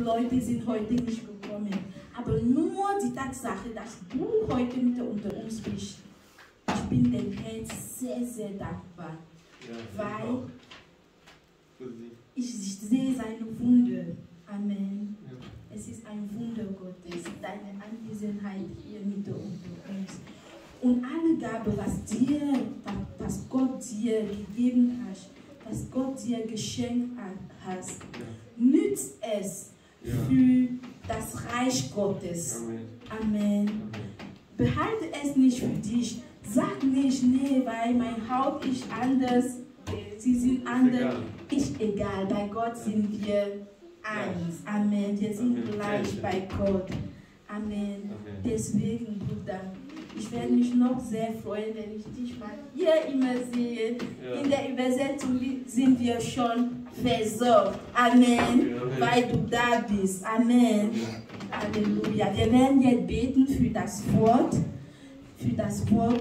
Leute sind heute nicht gekommen. Aber nur die Tatsache, dass du heute mit unter uns bist, ich bin dem Herrn sehr, sehr dankbar. Ja, weil ich sehe seine Wunder. Amen. Ja. Es ist ein Wunder Gottes, deine Anwesenheit hier mit unter uns. Und alle Gaben, was Gott dir gegeben hat, was Gott dir geschenkt hat, nützt es für das Reich Gottes. Amen. Amen. Behalte es nicht für dich. Sag nicht, nee, weil mein Haut ist anders, sie sind anders. Ist egal, bei Gott sind wir eins. Amen. Wir sind gleich bei Gott. Amen. Deswegen, Bruder, ich werde mich noch sehr freuen, wenn ich dich mal hier immer sehe. Ja. In der Übersetzung sind wir schon versorgt. Amen. Ja. Weil du da bist. Amen. Ja. Halleluja. Wir werden jetzt beten für das Wort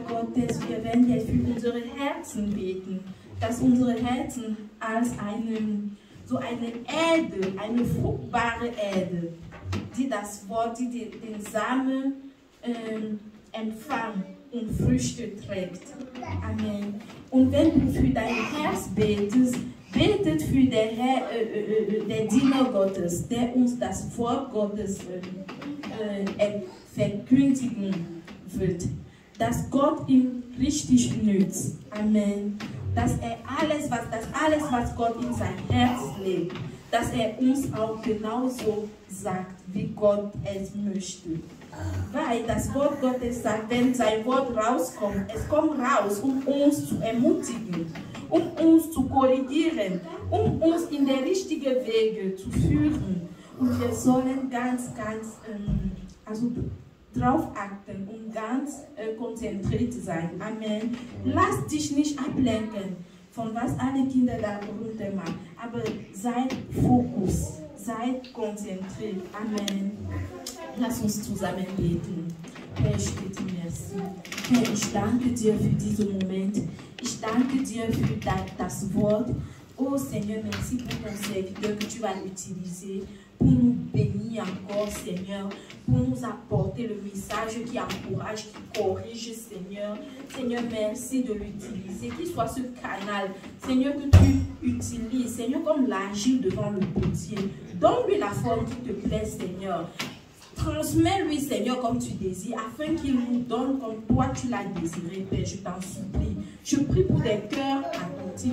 Gottes. Wir werden jetzt für unsere Herzen beten. Dass unsere Herzen als eine Erde, eine fruchtbare Erde, die das Wort, die den Samen empfangen und Früchte trägt. Amen. Und wenn du für dein Herz betest, betet für der Diener Gottes, der uns das Wort Gottes verkündigen wird. Dass Gott ihm richtig nützt. Amen. Dass alles, was Gott in sein Herz legt, dass er uns auch genauso sagt, wie Gott es möchte. Weil das Wort Gottes sagt, wenn sein Wort rauskommt, es kommt raus, um uns zu ermutigen, um uns zu korrigieren, um uns in der richtigen Wege zu führen. Und wir sollen ganz drauf achten und ganz konzentriert sein. Amen. Lass dich nicht ablenken von was alle Kinder da runter machen. Aber seid Fokus, seid konzentriert. Amen. Lass uns zusammen beten. Herr, ich bitte merci. Herr, ich danke dir für diesen Moment. Ich danke dir für das Wort. Oh Seigneur, merci pour ton serviteur que tu vas utiliser pour nous bénir encore, Seigneur, pour nous apporter le message qui encourage, qui corrige, Seigneur. Seigneur, merci de l'utiliser, qu'il soit ce canal, Seigneur, que tu utilises, Seigneur, comme l'argile devant le potier. Donne-lui la forme qui te plaît, Seigneur. Transmets-lui, Seigneur, comme tu désires, afin qu'il nous donne comme toi tu l'as désiré, Père, je t'en supplie. Je prie pour des cœurs attentifs,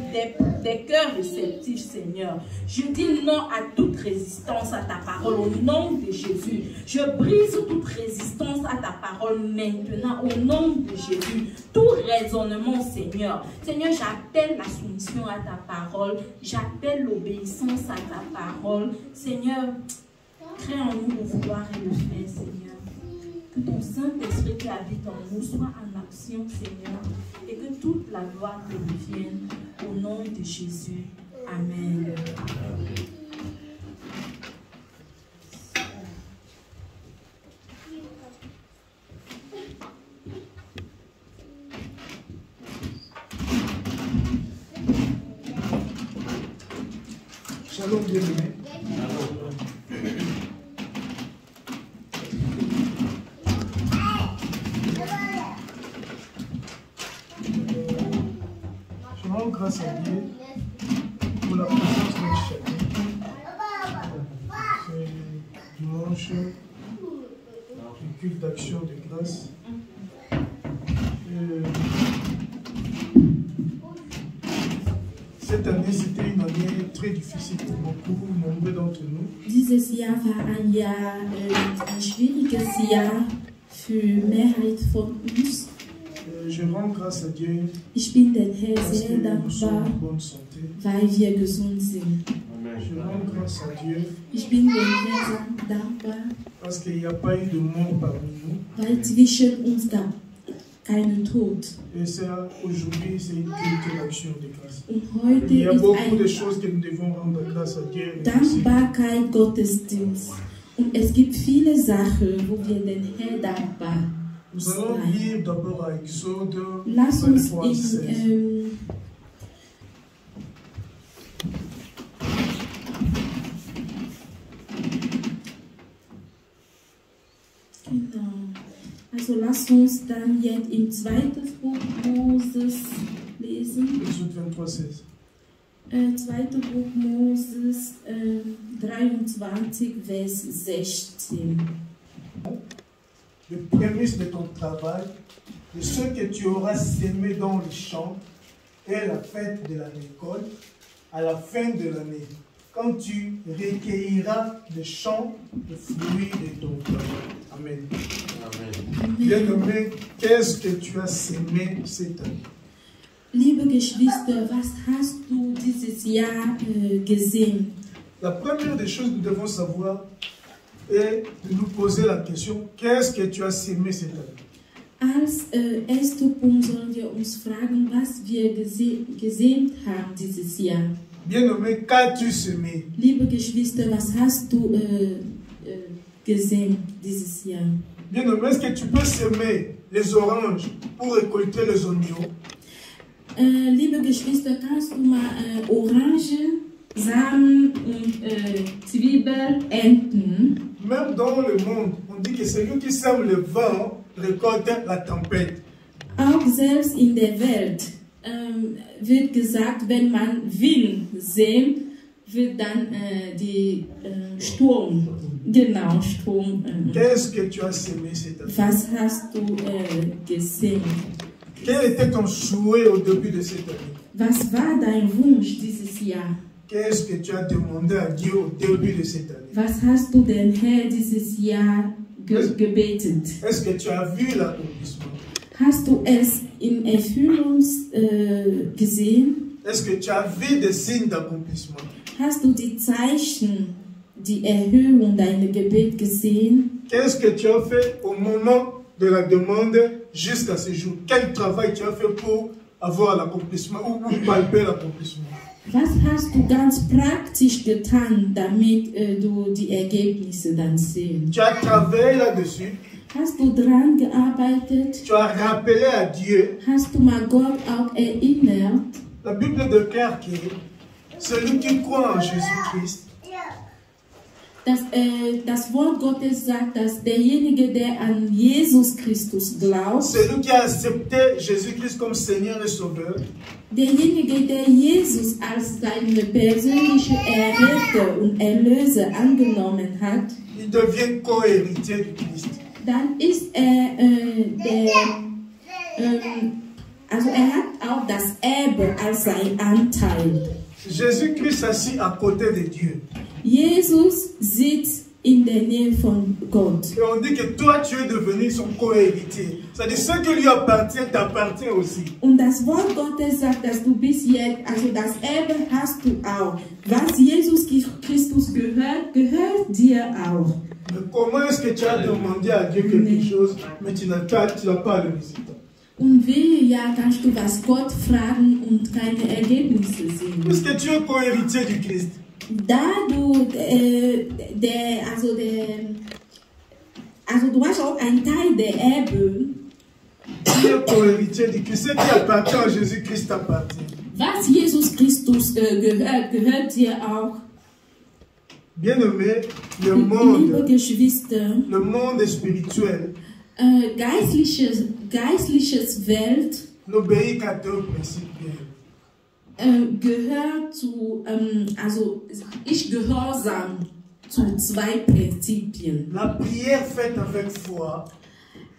des cœurs réceptifs, Seigneur. Je dis non à toute résistance à ta parole, au nom de Jésus. Je brise toute résistance à ta parole maintenant, au nom de Jésus. Tout raisonnement, Seigneur. Seigneur, j'appelle la soumission à ta parole. J'appelle l'obéissance à ta parole. Seigneur, crée en nous le vouloir et le faire, Seigneur. Que ton Saint-Esprit qui habite en nous soit en action, Seigneur. Et que toute la gloire te revienne au nom de Jésus. Amen. Shalom, bien-aimé. Grâce à Dieu pour la présence de chacun. C'est dimanche du culte d'action de grâce. Cette année, c'était une année très difficile pour beaucoup, nombreux d'entre nous. Dieses Jahr war ein Jahr, ein schwieriges Jahr für Mehrheit von uns. Je rends grâce à Dieu. Ich bin dem Herrn sehr dankbar, weil wir gesund sind. Je rends grâce à Dieu. Ich bin dem Herrn dankbar, parce qu'il n'y a pas eu de mort parmi nous. Weil zwischen uns gab keinen Tod. Et ça, aujourd'hui, c'est une culte d'action de grâce. Und heute il y a ist beaucoup de ein choses que nous devons rendre grâce à Dieu. Dankbarkeit Gottesdienst. Und es gibt viele Sachen, wo wir den Herrn dankbar Nous allons lire d'abord à Exode Lass uns 23, in Genau. Also lasst uns dann jetzt im 2. Buch Moses lesen. Exode 23, 16. 2. Buch Moses 23, Vers 16. Le prémisse de ton travail, de ce que tu auras sémé dans les champs, est la fête de la récolte à la fin de l'année, quand tu recueilleras des champs de fruits de ton travail. Amen. Amen. Bien-aimé, qu'est-ce que tu as sémé cette année? Liebe Geschwister, was hast du dieses Jahr gesehen? La première des choses que nous devons savoir est de nous poser la question, qu'est-ce que tu as sémé cette année? Als erster Punkt sollen wir uns fragen, was wir gesehen haben dieses Jahr. Bien-aimé, qu'as-tu semé? Liebe Geschwister, was hast du gesehen dieses Jahr? Bien-aimé, est-ce que tu peux semer les oranges pour récolter les oignons? Liebe Geschwister, kannst du mal Orangen, Samen und Zwiebeln ernten? Même dans le monde, on dit que celui qui sème le vent récolte la tempête. Auch selbst in der Welt wird gesagt, wenn man Wind sehen, wird dann die Sturm, genau, Sturm. Qu'est-ce que tu as semé cette année? Was hast du gesehen? Quel était ton souhait au début de cette année? Was war dein Wunsch dieses Jahr? Qu'est-ce que tu as demandé à Dieu au début de cette année? Was hast du den Herr dieses Jahr gebetet? Est-ce que tu as vu l'accomplissement? Hast du es in Erfüllung gesehen? Est-ce que tu as vu des signes d'accomplissement? Hast du die Zeichen, die Erhöhung deiner Gebet gesehen? Qu'est-ce que tu as fait au moment de la demande jusqu'à ce jour? Quel travail tu as fait pour avoir l'accomplissement ou pour palper l'accomplissement? Was hast du ganz praktisch getan, damit du die Ergebnisse dann sehen? Tu as travaillé là-dessus. Hast du dran gearbeitet? Tu as rappelé à Dieu. Hast du mal Gott auch erinnert? La Bible déclare que celui qui croit en Jésus-Christ, Das Wort Gottes sagt, dass derjenige, der an Jesus Christus glaubt, celui qui a accepté Jésus-Christ comme Seigneur et Sauveur, derjenige, der Jesus als seine persönliche Erretter und Erlöser angenommen hat, il devient co-héritier du Christ. dann ist also er hat auch das Erbe als sein Anteil. Jésus-Christ s'assit à côté de Dieu. Jesus sitzt in der Nähe von Gott. Et on dit que toi, tu es devenu son co-héritier. C'est-à-dire, ce qui lui appartient, t'appartient aussi. Und das Wort Gottes sagt, dass du bist jetzt, also das Erbe hast du auch. Was Jesus Christus gehört, gehört dir auch. Mais comment est-ce que tu as demandé à Dieu quelque chose, mais tu n'as pas le résultat? Und wehe, ja, kannst du was Gott fragen und keine Ergebnisse sehen. Puisque tu es co-héritier du Christ. Da du, also du hast auch einen Teil der Erbe. Tu es co-héritier du Christ. Ce qui appartient à Jésus-Christ t'appartient. Was Jesus Christus gehört, gehört dir auch. Bien-aimé, Liebe Geschwister, le monde spirituel geistliches Welt n'obéit qu'à deux principes. Gehört zu, also ich gehorsam zu zwei Prinzipien. La prière faite avec foi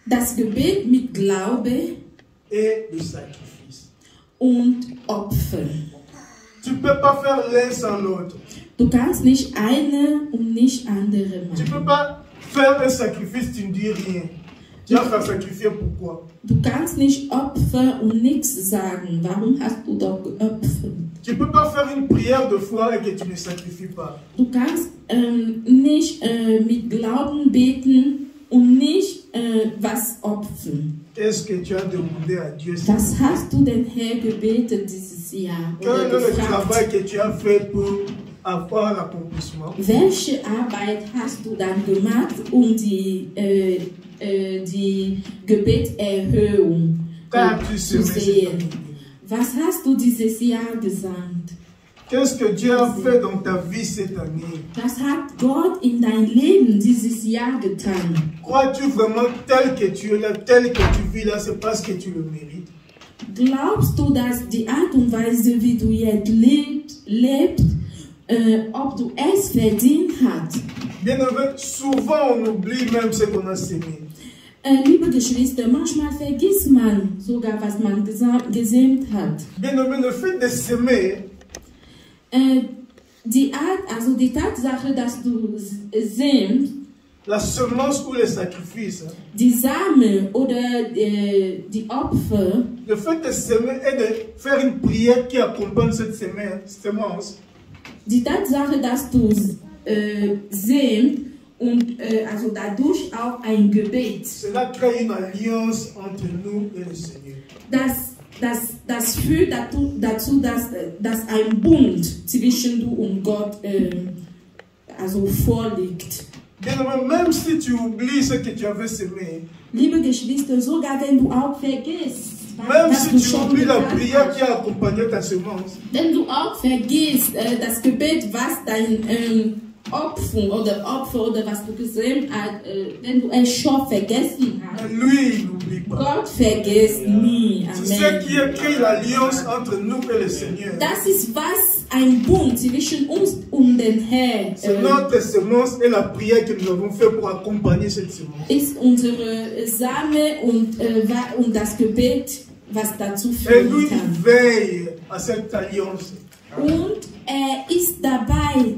Das Gebet mit Glaube et le sacrifice. und Opfer. Tu ne peux pas faire l'un sans l'autre. Du kannst nicht eine und nicht andere Tu ne peux machen. pas faire un sacrifice, tu ne dis rien. Tu vas faire sacrifier pourquoi? Du kannst nicht Opfer und nichts sagen. Warum hast du doch geopfert? Tu ne peux pas faire une prière de foi et que tu ne sacrifies pas. Du kannst nicht mit Glauben beten und nicht was opfern. Qu'est-ce que tu as demandé à Dieu? Was hast du denn Herr gebetet dieses Jahr? Quel Oder est le gefragt? travail que tu as fait pour avoir l'accomplissement? Welche Arbeit hast du dann gemacht, um die Gebetserhöhung Qu'as-tu zu semé cette sehen? année? Was hast du dieses Jahr gesagt? Qu'est-ce que Dieu a fait dans ta vie cette année? Was hat Gott in dein Leben dieses Jahr getan? Crois-tu vraiment tel que tu es là, tel que tu vis là, c'est parce que tu le mérites? Glaubst du, dass die Art und Weise, wie du jetzt lebst, ob du es verdient hast? Bien aimé, souvent on oublie même ce qu'on a semé. Liebe Geschwister, manchmal vergisst man sogar, was man gesät hat. Bien aimé, le fait de s'aimer, die Tatsache, dass du sämst, la semence ou le sacrifice, die Samen oder die Opfer, le fait de s'aimer et de faire une prière qui accompagne cette semence, die Tatsache, dass du sämst und also dadurch auch ein Gebet, cela crée une alliance entre nous et le Seigneur. Das führt dazu, dass ein Bund zwischen du und Gott also vorliegt. Même si tu oublies ce que tu avais semé, Liebe Geschwister, sogar wenn du auch vergisst, même si tu oublies la prière qui a accompagné ta semence, wenn du auch vergisst das Gebet, was dein Opfer oder was du gesehen hast, wenn du es schon vergessen hast, lui, il n'oublie pas. Gott vergisst nie. C'est ce qui a créé l'alliance entre nous et le Seigneur. Das ist was ein Bund zwischen uns und dem Herrn. C'est notre semence et la prière que nous avons fait pour accompagner cette semence. Ist unsere Same und das Gebet, was dazu Et führen lui, kann. il veille à cette alliance. Und ist dabei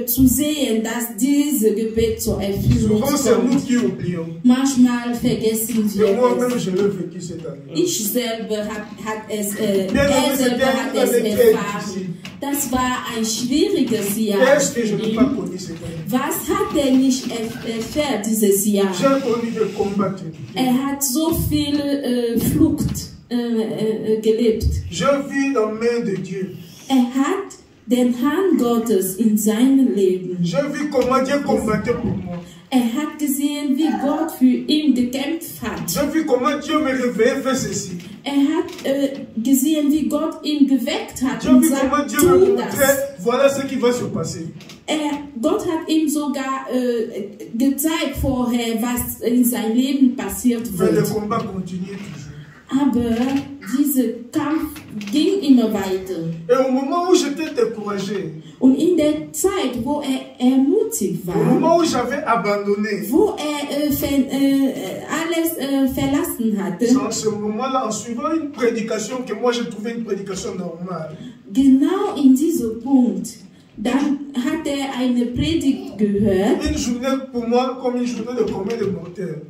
zu sehen, dass diese Gebet zur Erfüllung Souvent, c'est nous kommt. qui oublions. Manchmal vergessen Et wir moi-même, es. je l'ai vécu cette année. Ich selber hat es c'était erfahren. Das war ein schwieriges Jahr. Qu'est-ce que je n'ai pas connu cette année? Was hat er nicht erfahren dieses Jahr? J'ai connu de combattre. Hat so viel Flucht gelebt. Je vis dans la main de Dieu. Hat den Hand Gottes in seinem Leben. Je vis comment Dieu combattait pour moi. Hat gesehen, wie Gott für ihn gekämpft hat. Je vis comment Dieu me réveillait, fait ceci. Hat gesehen, wie Gott ihn geweckt hat Je und vis comment sagt, Dieu me tu montrait, das. voilà ce qui va se passer. Gott hat ihm sogar gezeigt vorher, was in seinem Leben passiert Mais le wird. combat continuait toujours. Aber dieser Kampf ging immer weiter. Et au moment où j'étais découragé, Und in der Zeit, wo ermutigt au war, moment où j'avais abandonné, wo alles verlassen hatte, en ce moment-là, en suivant une prédication que moi je trouvais une prédication normale, genau in diesem Punkt, dann hat eine Predigt gehört, une journée pour moi comme une journée de commun de mortels.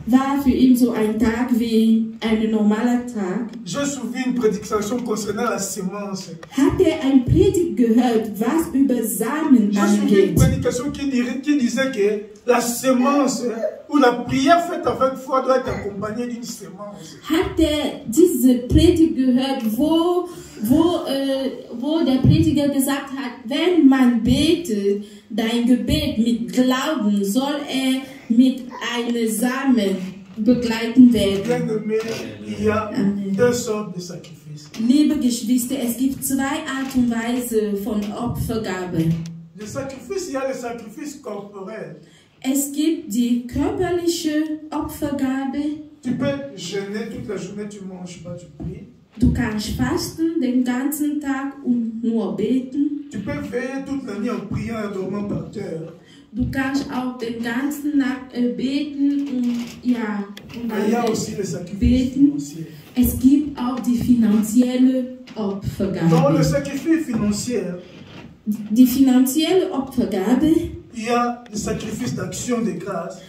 war für ihn so ein Tag wie ein normaler Tag. J'ai suivi une prédication concernant la semence. Hat ein Predigt gehört, was über Samen J'ai suivi une angeht. prédication qui disait que la semence ou la prière faite avec foi doit être accompagnée d'une semence. Hat diese Predigt gehört, wo der Prediger gesagt hat, wenn man betet, dein Gebet mit Glauben soll mit einem Samen begleiten werden. Bien-aimé, il y a deux sortes de sacrifices. Liebe Geschwister, es gibt zwei Art und Weise von Opfergabe. Le sacrifice, il y a le sacrifice corporel. Es gibt die körperliche Opfergabe. Tu peux jeûner toute la journée, tu ne manges pas, tu pries. Du kannst fasten den ganzen Tag und nur beten. Tu peux veiller toute la nuit en priant et en dormant par terre. Du kannst auch den ganzen Nacht beten und ja, und Mais il y a dann aussi le sacrifice beten. financier. Es gibt auch die finanzielle Dans le Opfergabe. sacrifice financier, Die finanzielle Opfergabe, il y a le sacrifice d'action de grâce.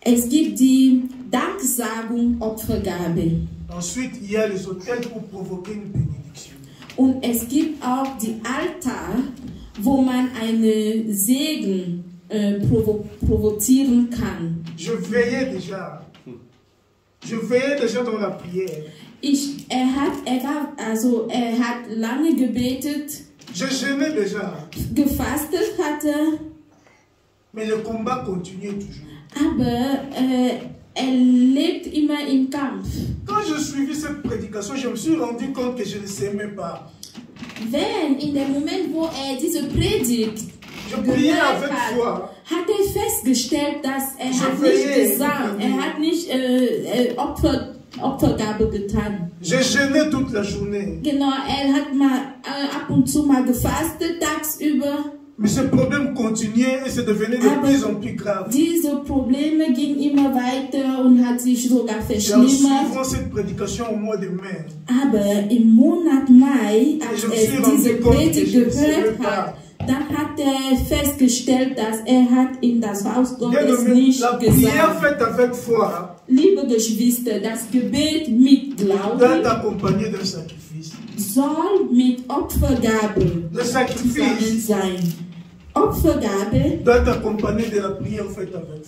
es gibt die Danksagung Opfergabe. Ensuite, il y a les autels pour provoquer une bénédiction. Und es gibt auch die Altar, wo man einen Segen provozieren kann. Je veillais déjà. Je veillais déjà dans la prière. Er hat lange gebetet, Je jeûnais déjà. gefastet hatte, Mais le combat continuait toujours. aber lebt immer im Kampf. Quand je suivis cette prédication, je me suis rendu compte que je ne s'aimais pas. wenn in dem Moment, wo diese Predigt je priais avec foi. hat festgestellt, dass hat nicht gesandt, hat nicht Opfergabe getan. J'ai jeûné toute la journée. Genau, hat mal ab und zu mal gefastet tagsüber. Mais ce problème continuait et c'est devenu de plus en plus grave. Diese Probleme gingen immer weiter und hat sich sogar verschlimmert. Suivant cette prédication au mois de mai. Aber im Monat Mai, als diese Predigt gehört hat, dann hat festgestellt, dass hat in das Haus Gottes nicht gesagt. Liebe Geschwister, das Gebet mit Glauben soll mit Opfergabe zusammen sein. Opfergabe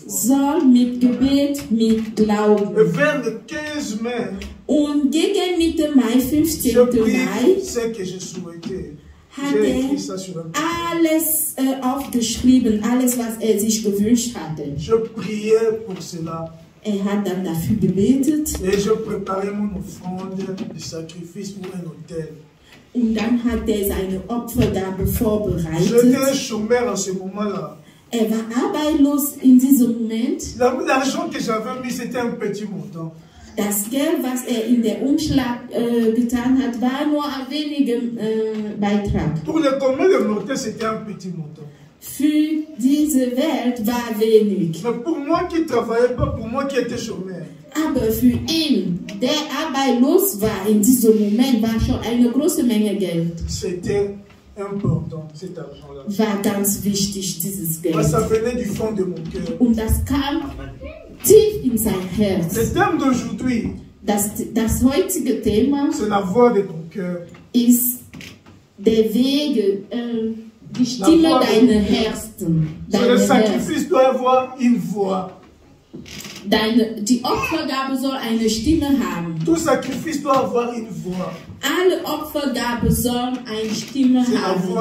soll mit Gebet mit Glauben. Und gegen Mitte Mai, 15. Mai, hat alles aufgeschrieben, alles, was sich gewünscht hatte. Hat dann dafür gebetet. Und dann hat seine Opfergabe vorbereitet. War arbeitslos in diesem Moment. Das Geld, was in der Umschlag getan hat, war nur ein weniger Beitrag. Für diese Welt war wenig. Aber für ihn, der arbeitslos war in diesem Moment, war schon eine große Menge Geld. War ganz wichtig, dieses Geld. Und das kam tief in sein Herz. Das heutige Thema ist der Weg, die Stimme deiner Herzen. Die Opfergabe soll eine Stimme haben. Alle Opfergabe sollen eine Stimme haben.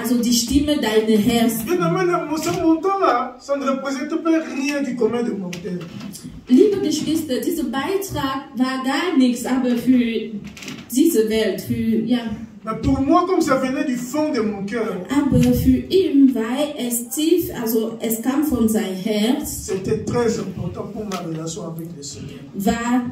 Also die Stimme deiner Herzen. Liebe Geschwister, dieser Beitrag war gar nichts, aber für diese Welt, Mais pour moi, comme ça venait du fond de mon cœur, aber für ihn war es tief, also es kam von sein Herz. C'était très important pour ma relation avec le Seigneur. War